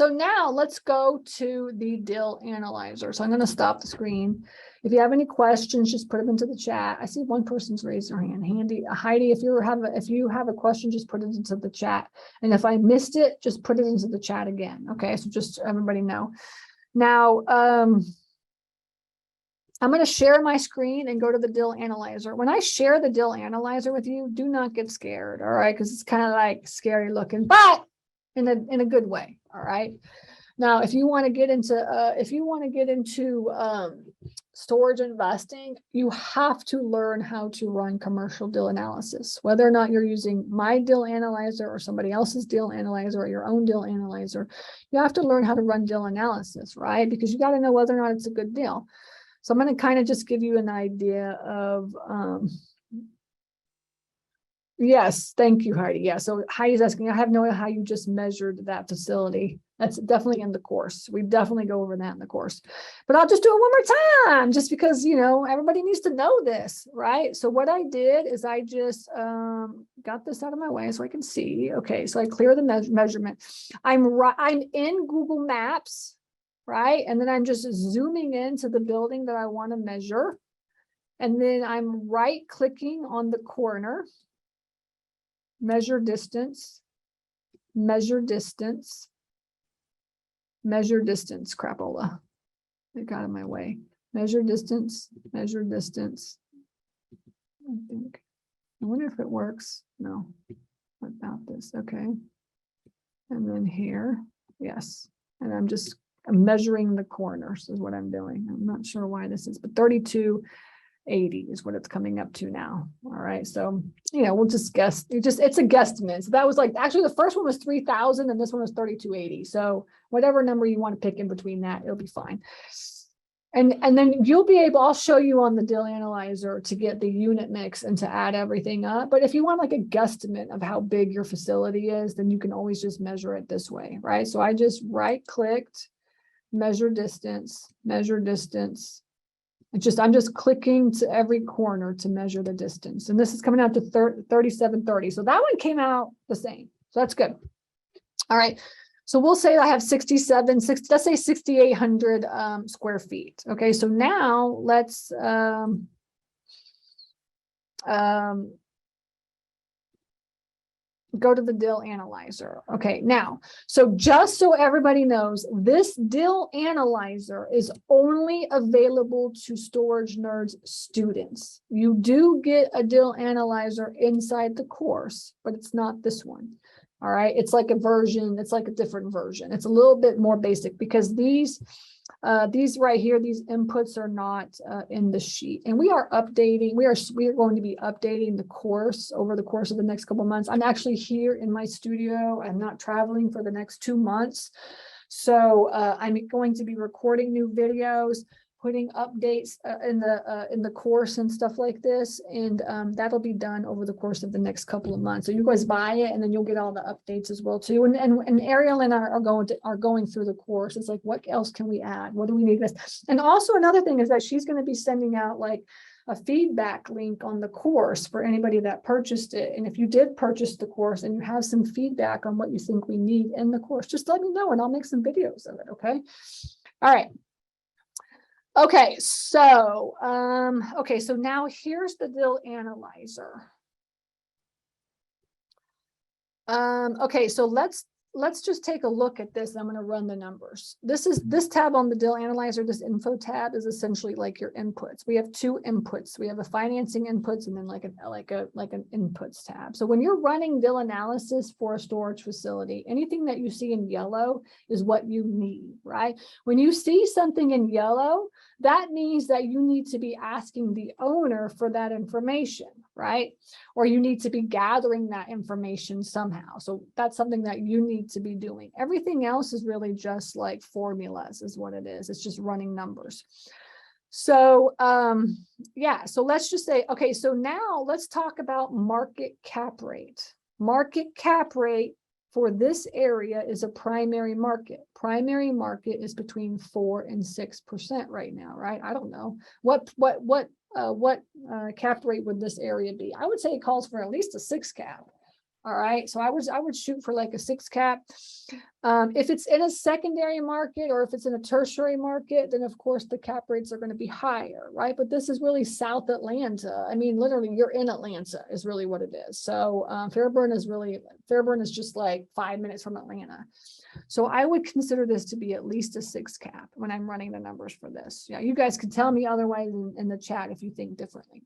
So now let's go to the dill analyzer. So I'm going to stop the screen. If you have any questions, just put them into the chat. I see one person's raised their hand. Heidi, if you have a question, just put it into the chat. And if I missed it, just put it into the chat again. Okay, so just so everybody know. Now, I'm going to share my screen and go to the dill analyzer. When I share the dill analyzer with you, do not get scared, all right? Because it's kind of like scary looking, but in a good way, all right? Now, if you want to get into storage investing, you have to learn how to run commercial dill analysis. Whether or not you're using my dill analyzer or somebody else's dill analyzer or your own dill analyzer, you have to learn how to run dill analysis, right? Because you got to know whether or not it's a good deal. So I'm going to kind of just give you an idea of, yes, thank you, Heidi. Yeah, so Heidi's asking, I have no idea how you just measured that facility. That's definitely in the course. We definitely go over that in the course. But I'll just do it one more time, just because, you know, everybody needs to know this, right? So what I did is I just got this out of my way so I can see. Okay, so I clear the measurement. I'm in Google Maps, right? And then I'm just zooming into the building that I want to measure. And then I'm right-clicking on the corner. Measure distance, measure distance, measure distance, crapola. It got in my way. Measure distance, measure distance. I think. I wonder if it works. No. What about this? Okay. And then here, yes. And I'm measuring the corners is what I'm doing. I'm not sure why this is, but 3280 is what it's coming up to now. All right. So, you know, we'll just guess. It's a guesstimate. So that was like, actually the first one was 3000 and this one was 3280. So whatever number you want to pick in between that, it'll be fine. And then you'll be able, I'll show you on the dill analyzer to get the unit mix and to add everything up. But if you want like a guesstimate of how big your facility is, then you can always just measure it this way, right? So I just right-clicked, measure distance, measure distance. I'm just clicking to every corner to measure the distance. And this is coming out to 3730. So that one came out the same. So that's good. All right. So we'll say I have let's say 6,800 square feet. Okay. So now let's go to the dill analyzer. Okay, now, so just so everybody knows, this dill analyzer is only available to Storage Nerds students. You do get a dill analyzer inside the course, but it's not this one. All right, it's like a version, it's like a different version. It's a little bit more basic because these right here, these inputs are not in the sheet, and we are updating. We are going to be updating the course over the course of the next couple of months. I'm actually here in my studio. I'm not traveling for the next 2 months, so I'm going to be recording new videos, putting updates in the course and stuff like this, and that'll be done over the course of the next couple of months. So you guys buy it, and then you'll get all the updates as well too. And Ariel and I are going through the course. It's like, what else can we add? What do we need this? And also another thing is that she's going to be sending out like a feedback link on the course for anybody that purchased it. And if you did purchase the course and you have some feedback on what you think we need in the course, just let me know and I'll make some videos of it. Okay. All right. Okay, so so now here's the dill analyzer. Okay, so let's just take a look at this. I'm going to run the numbers. This tab on the dill analyzer, this info tab, is essentially like your inputs. We have 2 inputs. We have a financing inputs and then like an inputs tab. So when you're running dill analysis for a storage facility, anything that you see in yellow is what you need, right? When you see something in yellow, that means that you need to be asking the owner for that information, right? Or you need to be gathering that information somehow. So that's something that you need to be doing. Everything else is really just like formulas is what it is. It's just running numbers. So yeah, so let's just say, okay, so now let's talk about market cap rate. Market cap rate for this area is a primary market. Primary market is between 4 and 6% right now, right? I don't know what cap rate would this area be. I would say it calls for at least a 6 cap. All right. So I would shoot for like a 6 cap. If it's in a secondary market or if it's in a tertiary market, then of course the cap rates are going to be higher, right? But this is really South Atlanta. I mean, literally you're in Atlanta is really what it is. So Fairburn is just like 5 minutes from Atlanta. So I would consider this to be at least a 6 cap when I'm running the numbers for this. Yeah, you guys can tell me otherwise in the chat if you think differently.